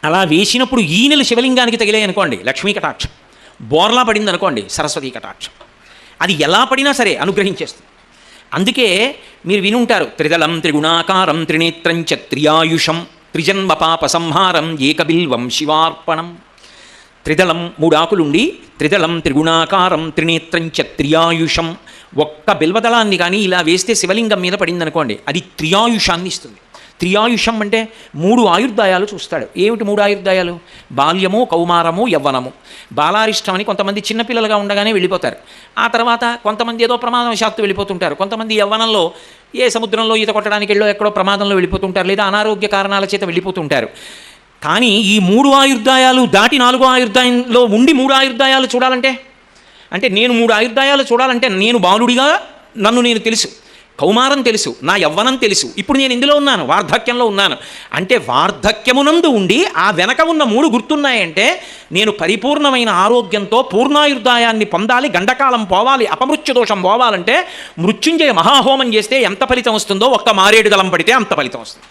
అలా వేసినప్పుడు ఈనెలు శివలింగానికి తగిలాయి అనుకోండి, లక్ష్మీ కటాక్షం. బోర్లా పడింది అనుకోండి, సరస్వతీ కటాక్షం. అది ఎలా పడినా సరే అనుగ్రహించేస్తుంది. అందుకే మీరు వినుంటారు, త్రిదళం త్రిగుణాకారం త్రినేత్రం చ త్రియాయుషం త్రిజన్మ పాప సంహారం ఏకబిల్వం శివార్పణం. త్రిదళం 3 ఆకులుండి, త్రిదళం త్రిగుణాకారం త్రినేత్రం చ త్రియాయుషం. ఒక్క బిల్వదళాన్ని కానీ ఇలా వేస్తే శివలింగం మీద పడిందనుకోండి, అది త్రియాయుషాన్ని ఇస్తుంది. త్రియాయుషం అంటే 3 ఆయుర్దాయాలు చూస్తాడు. ఏమిటి 3 ఆయుర్దాయాలు? బాల్యము, కౌమారము, యవ్వనము. బాలారిష్టం అని కొంతమంది చిన్నపిల్లలుగా ఉండగానే వెళ్ళిపోతారు. ఆ తర్వాత కొంతమంది ఏదో ప్రమాదవశాత్తు వెళ్ళిపోతుంటారు. కొంతమంది యవ్వనంలో ఏ సముద్రంలో ఈత కొట్టడానికి వెళ్ళో ఎక్కడో ప్రమాదంలో వెళ్ళిపోతుంటారు, లేదా అనారోగ్య కారణాల చేత వెళ్ళిపోతుంటారు. కానీ ఈ 3 ఆయుర్దాయాలు దాటి 4వ ఆయుర్దాయంలో ఉండి 3 ఆయుర్దాయాలు చూడాలంటే, అంటే నేను 3 ఆయుర్దాయాలు చూడాలంటే నేను బాలుడిగా నన్ను నేను తెలుసు, కౌమారం తెలుసు, నా యవ్వనం తెలుసు, ఇప్పుడు నేను ఇందులో ఉన్నాను, వార్ధక్యంలో ఉన్నాను. అంటే వార్ధక్యమునందు ఉండి ఆ వెనక ఉన్న 3 గుర్తున్నాయంటే నేను పరిపూర్ణమైన ఆరోగ్యంతో పూర్ణాయుర్దాయాన్ని పొందాలి, గండకాలం పోవాలి, అపమృత్యు దోషం పోవాలంటే మృత్యుంజయ మహాహోమం చేస్తే ఎంత ఫలితం వస్తుందో ఒక్క మారేడు దళం పడితే అంత ఫలితం వస్తుంది.